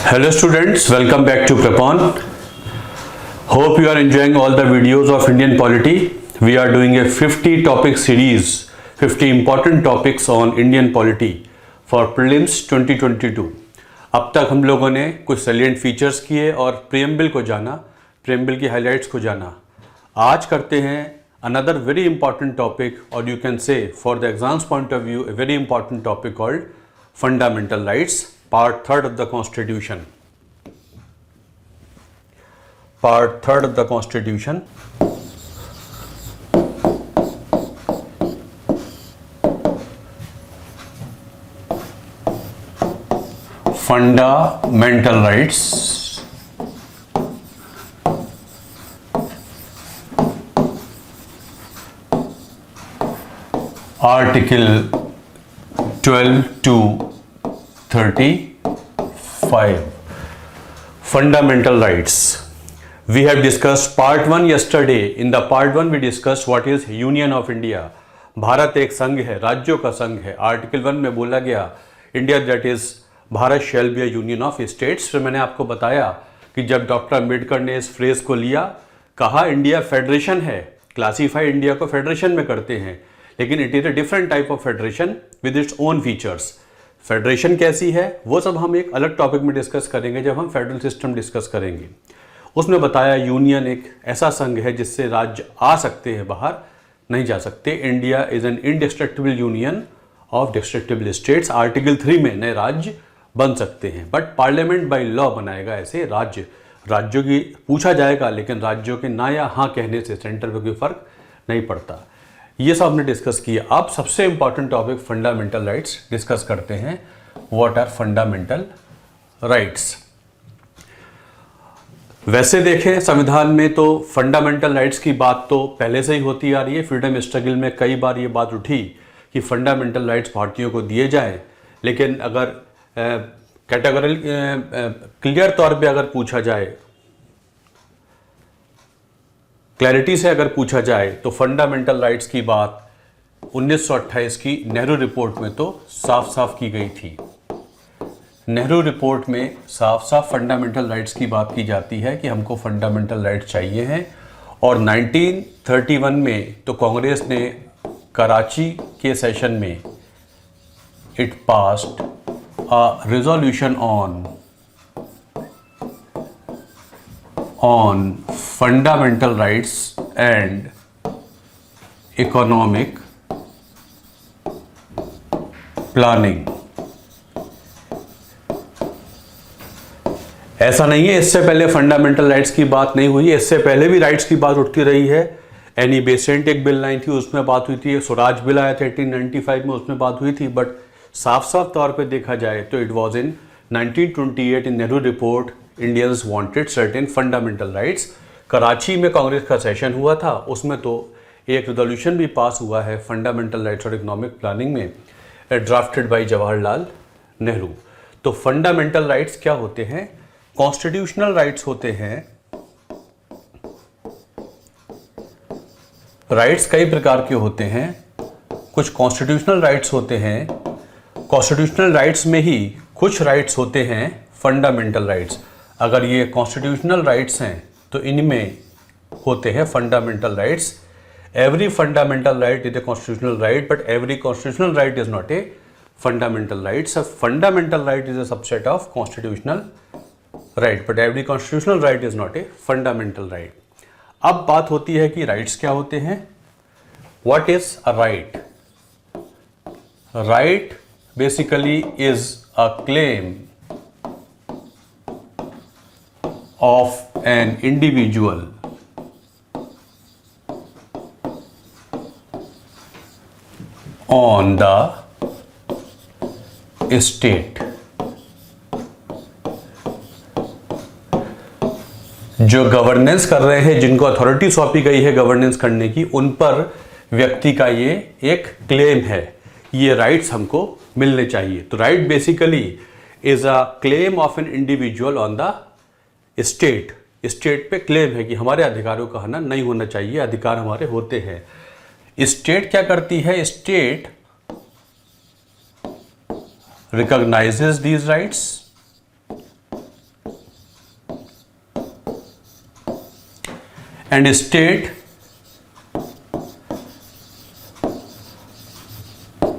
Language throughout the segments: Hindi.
Hello students, welcome back to Prepon. Hope you are enjoying all the videos of Indian polity. We are doing a 50 topic series, 50 important topics on Indian polity for prelims 2022. अब तक हम लोगों ने कुछ सैलिएंट फीचर्स किए और प्रीएम्बल को जाना, प्रीएम्बल की हाइलाइट्स को जाना. आज करते हैं another very important topic, or you can say for the exams point of view a very important topic called fundamental rights, part 3rd of the constitution. Part 3rd of the constitution. Fundamental rights. Article 12 to 35. Fundamental rights. We have discussed part 1 yesterday. In the part 1 we discussed what is Union of India. Bharat एक संघ है, राज्यों का संघ है. आर्टिकल 1 में बोला गया India that is Bharat shall be a union of states. फिर मैंने आपको बताया कि जब डॉक्टर अम्बेडकर ने इस फ्रेज को लिया, कहा इंडिया फेडरेशन है, क्लासीफाई इंडिया को फेडरेशन में करते हैं, लेकिन it is a different type of federation with its own features. Federation कैसी है वो सब हम एक अलग टॉपिक में डिस्कस करेंगे जब हम फेडरल सिस्टम डिस्कस करेंगे. उसमें बताया यूनियन एक ऐसा संघ है जिससे राज्य आ सकते हैं, बाहर नहीं जा सकते. India is an indestructible union of destructible states. Article 3 में नए राज्य बन सकते हैं, बट पार्लियामेंट बाय लॉ बनाएगा ऐसे राज्य. राज्यों की पूछा जाएगा, लेकिन राज्यों के ना या हाँ कहने से सेंटर पर कोई फर्क नहीं पड़ता. ये सब हमने डिस्कस किया. अब सबसे important topic fundamental rights discuss करते हैं. What are fundamental rights? वैसे देखें संविधान में तो फंडामेंटल राइट्स की बात तो पहले से ही होती आ रही है. फ्रीडम स्ट्रगल में कई बार ये बात उठी कि फंडामेंटल राइट्स भारतीयों को दिए जाए, लेकिन अगर कैटेगरी क्लियर तौर पे अगर पूछा जाए, क्लैरिटी से अगर पूछा जाए, तो फंडामेंटल राइट्स की बात 1928 की नेहरू रिपोर्ट में तो साफ साफ की गई थी. नेहरू रिपोर्ट में साफ साफ फंडामेंटल राइट्स की बात की जाती है कि हमको फंडामेंटल राइट्स चाहिए हैं. और 1931 में तो कांग्रेस ने कराची के सेशन में it passed a resolution on fundamental rights and economic planning. ऐसा नहीं है इससे पहले फंडामेंटल राइट्स की बात नहीं हुई. इससे पहले भी राइट्स की बात उठती रही है. एनी बेसेंट एक बिल लाई थी, उसमें बात हुई थी. स्वराज बिल आया था 1895 में, उसमें बात हुई थी. बट साफ साफ तौर पे देखा जाए तो it was in 1928 in Nehru report Indians wanted certain fundamental rights. Karachi में कांग्रेस का सेशन हुआ था, उसमें तो एक रेजोल्यूशन भी पास हुआ है फंडामेंटल राइट्स और इकोनॉमिक प्लानिंग में, ड्राफ्टेड बाय जवाहरलाल नेहरू. तो फंडामेंटल राइट्स क्या होते हैं? कॉन्स्टिट्यूशनल राइट्स होते हैं. राइट्स कई प्रकार के होते हैं. कुछ कॉन्स्टिट्यूशनल राइट्स होते हैं. कॉन्स्टिट्यूशनल राइट्स में ही कुछ राइट्स होते हैं फंडामेंटल राइट्स. अगर ये कॉन्स्टिट्यूशनल राइट्स हैं तो इनमें होते हैं fundamental rights. Every fundamental right is a constitutional right, but every constitutional right is not a fundamental right. Fundamental right is a subset of constitutional right, but every constitutional right is not a fundamental right. अब बात होती है कि राइट्स क्या होते हैं. What is a right? Right basically is a claim of an individual on the state. जो गवर्नेंस कर रहे हैं, जिनको अथॉरिटी सौंपी गई है गवर्नेंस करने की, उन पर व्यक्ति का ये एक क्लेम है. ये राइट्स हमको मिलने चाहिए. तो right basically is a claim of an individual on the state. State पे क्लेम है कि हमारे अधिकारों का हनन नहीं होना चाहिए, अधिकार हमारे होते हैं. स्टेट क्या करती है? State recognizes these rights and state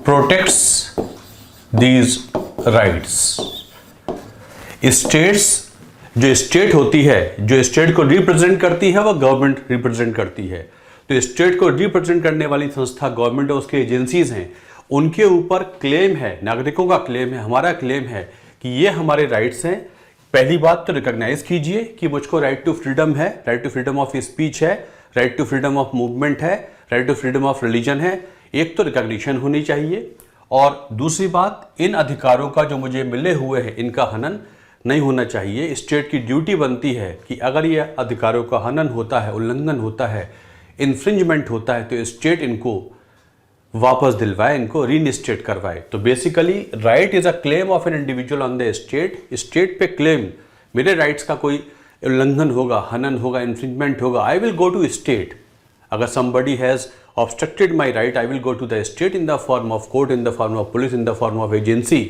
protects these rights. States, जो स्टेट होती है, जो स्टेट को रिप्रेजेंट करती है, वह गवर्नमेंट रिप्रेजेंट करती है। तो स्टेट को रिप्रेजेंट करने वाली संस्था गवर्नमेंट और उसके एजेंसीज हैं, उनके ऊपर क्लेम है, नागरिकों का क्लेम है, हमारा क्लेम है कि ये हमारे राइट्स हैं। पहली बात तो रिकॉग्नाइज कीजिए कि मुझको राइट टू फ्रीडम है, right to freedom of speech है, right to freedom of movement है, right to freedom of religion है। एक तो रिकॉग्निशन होनी चाहिए, और दूसरी बात, इन अधिकारों का जो मुझे मिले हुए हैं, इनका हनन नहीं होना चाहिए। स्टेट की ड्यूटी बनती है कि अगर ये अधिकारों का हनन होता है, उल्लंघन होता है, इन्फ्रिंजमेंट होता है, तो स्टेट इनको वापस दिलवाए, इनको रीइंस्टेट करवाए। तो basically right is a claim of an individual on the state. State पे क्लेम, मेरे राइट्स का कोई उल्लंघन होगा, हनन होगा, इन्फ्रिंजमेंट होगा, I will go to state. अगर somebody has obstructed my right, I will go to the state in the form of court, in the form of police, in the form of agency।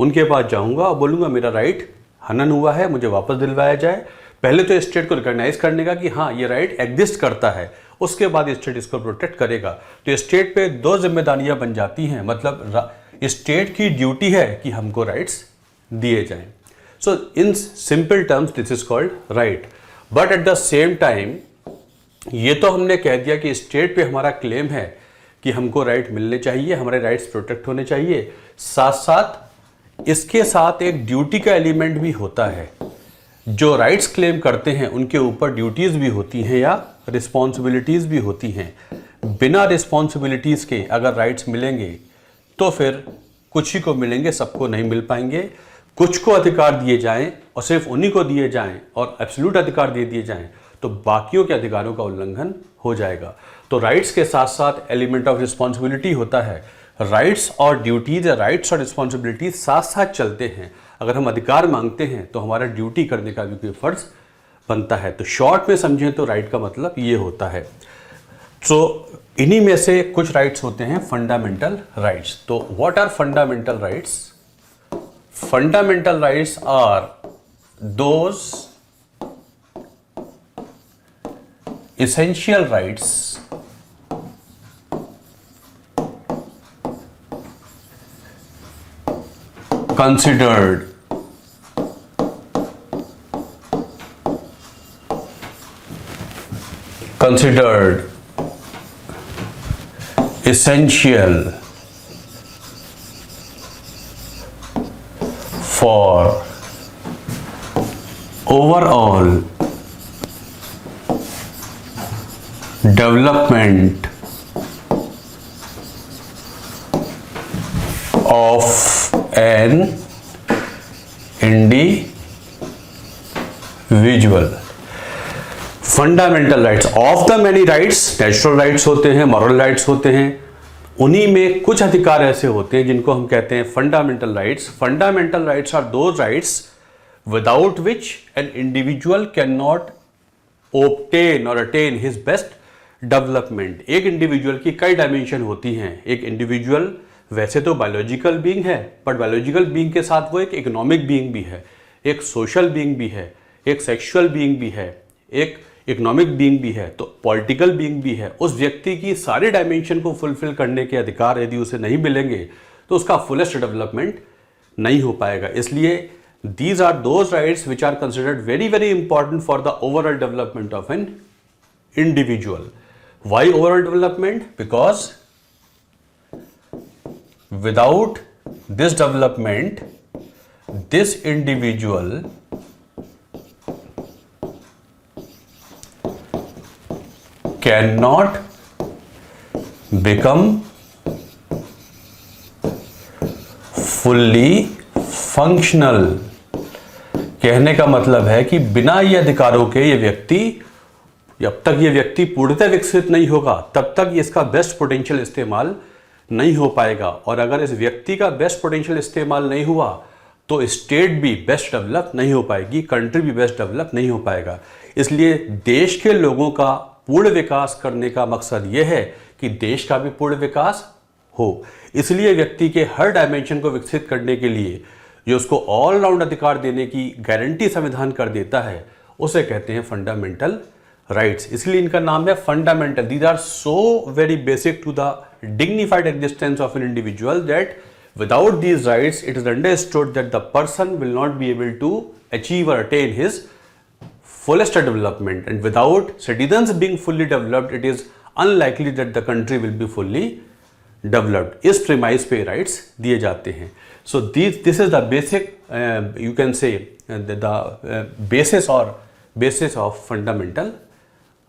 उनके पास जाऊंगा और बोलूंगा मेरा राइट हनन हुआ है, मुझे वापस दिलवाया जाए। पहले तो स्टेट को रिकॉग्नाइज करने का कि हाँ ये राइट एग्जिस्ट करता है, उसके बाद स्टेट इसको प्रोटेक्ट करेगा। तो स्टेट पे दो जिम्मेदारियां बन जाती हैं, मतलब स्टेट की ड्यूटी है कि हमको राइट्स दिए जाएं। So in simple terms this is called right. But at the same time ये तो हमने कह दिया कि स्टेट पे हमारा क्लेम है कि हमको राइट मिलने चाहिए, हमारे राइट्स प्रोटेक्ट होने चाहिए। साथ साथ इसके साथ एक ड्यूटी का एलिमेंट भी होता है। जो राइट्स क्लेम करते हैं उनके ऊपर ड्यूटीज़ भी होती हैं या रिस्पॉन्सिबिलिटीज़ भी होती हैं। बिना रिस्पॉन्सिबिलिटीज़ के अगर राइट्स मिलेंगे तो फिर कुछ ही को मिलेंगे, सबको नहीं मिल पाएंगे। कुछ को अधिकार दिए जाएं और सिर्फ उन्हीं को दिए जाएं और एब्सोल्यूट अधिकार दे दिए जाएं तो बाकियों के अधिकारों का उल्लंघन हो जाएगा। तो राइट्स के साथ साथ एलिमेंट ऑफ रिस्पॉन्सिबिलिटी होता है। राइट्स और ड्यूटीज या राइट्स और रिस्पॉन्सिबिलिटीज साथ साथ चलते हैं। अगर हम अधिकार मांगते हैं तो हमारा ड्यूटी करने का भी कोई फर्ज बनता है। तो शॉर्ट में समझें तो राइट का मतलब ये होता है। तो इन्हीं में से कुछ राइट्स होते हैं फंडामेंटल राइट्स। तो what are fundamental rights? Fundamental rights are those essential rights considered essential for overall development of an individual। Fundamental rights of the many rights, natural rights होते हैं, मॉरल राइट्स होते हैं, उन्हीं में कुछ अधिकार ऐसे होते हैं जिनको हम कहते हैं fundamental rights. Fundamental rights are those rights without which an individual can not obtain or attain his best development. एक इंडिविजुअल की कई डायमेंशन होती हैं। एक इंडिविजुअल वैसे तो बायोलॉजिकल बीइंग है, बट बायोलॉजिकल बीइंग के साथ वो एक इकोनॉमिक बीइंग भी है, एक सोशल बीइंग भी है, एक सेक्सुअल बीइंग भी है, एक इकोनॉमिक बीइंग भी है, तो पॉलिटिकल बीइंग भी है। उस व्यक्ति की सारी डायमेंशन को फुलफिल करने के अधिकार यदि उसे नहीं मिलेंगे तो उसका फुलेस्ट डेवलपमेंट नहीं हो पाएगा। इसलिए these are those rights which are considered very very important for the overall development of an individual। Why overall development? Because without this development this individual cannot become fully functional। कहने का मतलब है कि बिना ये अधिकारों के ये व्यक्ति, जब तक ये व्यक्ति पूर्णतः विकसित नहीं होगा तब तक इसका बेस्ट पोटेंशियल इस्तेमाल नहीं हो पाएगा। और अगर इस व्यक्ति का बेस्ट पोटेंशियल इस्तेमाल नहीं हुआ तो स्टेट भी बेस्ट डेवलप नहीं हो पाएगी, कंट्री भी बेस्ट डेवलप नहीं हो पाएगा। इसलिए देश के लोगों का पूर्ण विकास करने का मकसद ये है कि देश का भी पूर्ण विकास हो। इसलिए व्यक्ति के हर डायमेंशन को विकसित करने के लिए जो उसको ऑल राउंड अधिकार देने की गारंटी संविधान कर देता है उसे कहते हैं फंडामेंटल राइट्स, इसलिए इनका नाम है fundamental. These are so very basic to the dignified existence of an individual that without these rights it is understood that the person will not be able to achieve or attain his fullest development, and without citizens being fully developed it is unlikely that the country will be fully developed. इस premise पे rights दिए जाते हैं. So this is the basic you can say the basis of fundamental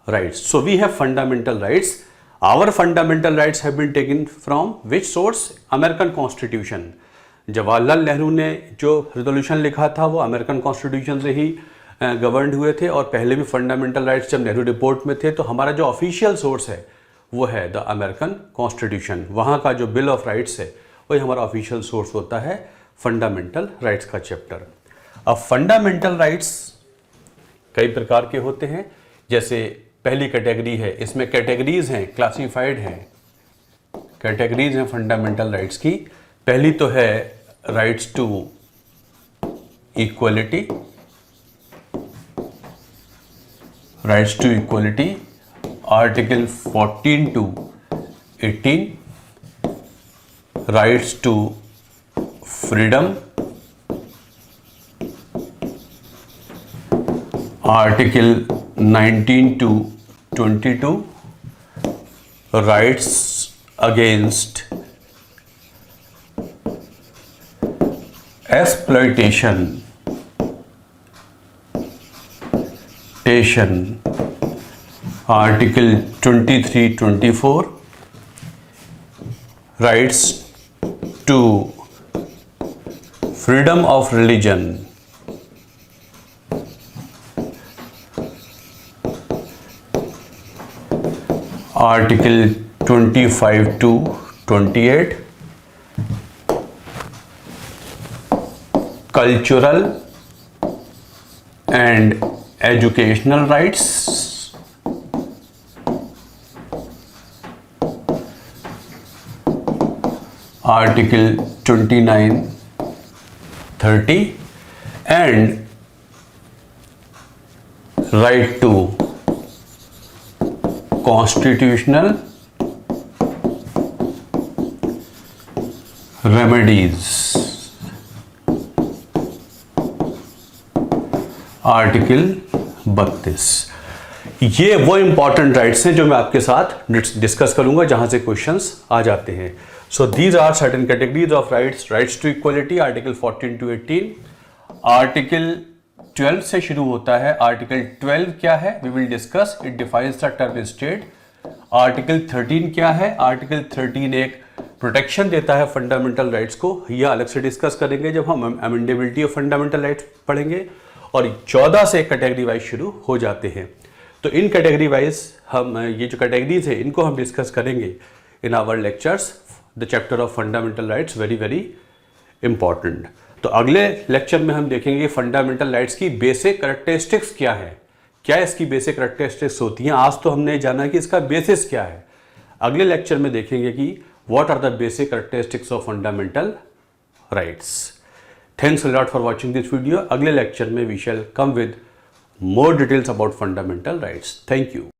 rights. So we have fundamental rights. Our fundamental rights have been taken from which source? American Constitution. Jawaharlal Nehru ने जो रेजोल्यूशन लिखा था वो अमेरिकन कॉन्स्टिट्यूशन से ही गवर्न हुए थे, और पहले भी फंडामेंटल राइट्स जब नेहरू रिपोर्ट में थे तो हमारा जो ऑफिशियल सोर्स है वो है द अमेरिकन कॉन्स्टिट्यूशन. वहाँ का जो बिल ऑफ राइट्स है वही हमारा ऑफिशियल सोर्स होता है फंडामेंटल राइट्स का चैप्टर. अब फंडामेंटल राइट्स कई प्रकार के होते हैं. जैसे पहली कैटेगरी है, इसमें कैटेगरीज हैं, क्लासिफाइड हैं, कैटेगरीज हैं फंडामेंटल राइट्स की. पहली तो है rights to equality. Rights to equality article 14 to 18. Rights to freedom article 19 to 22. Rights against exploitation article 23-24. Rights to freedom of religion article 25 to 28. Cultural and educational rights article 29-30. And right to constitutional remedies article 32. ये वो इंपॉर्टेंट राइट्स हैं जो मैं आपके साथ डिस्कस करूंगा जहां से क्वेश्चंस आ जाते हैं. So these are certain categories of rights. Rights to equality article 14 to 18. Article 12 से शुरू होता है. आर्टिकल 12 क्या है? We will discuss. It defines the term state. Article 13 क्या है? आर्टिकल 13 एक प्रोटेक्शन देता है फंडामेंटल राइट्स को. यह अलग से डिस्कस करेंगे जब हम अमेंडेबिलिटी ऑफ फंडामेंटल राइट्स पढ़ेंगे. और 14 से कैटेगरी वाइज शुरू हो जाते हैं. तो इन कैटेगरी वाइज हम ये जो कैटेगरीज है इनको हम डिस्कस करेंगे in our lectures. The chapter of fundamental rights very very important. तो अगले लेक्चर में हम देखेंगे फंडामेंटल राइट्स की बेसिक कैरेक्टरिस्टिक्स क्या है, क्या इसकी बेसिक कैरेक्टरिस्टिक्स होती हैं. आज तो हमने जाना कि इसका बेसिस क्या है. अगले लेक्चर में देखेंगे कि what are the basic characteristics of fundamental rights. Thanks a lot for watching this video. अगले लेक्चर में we shall come with more details about fundamental rights. Thank you.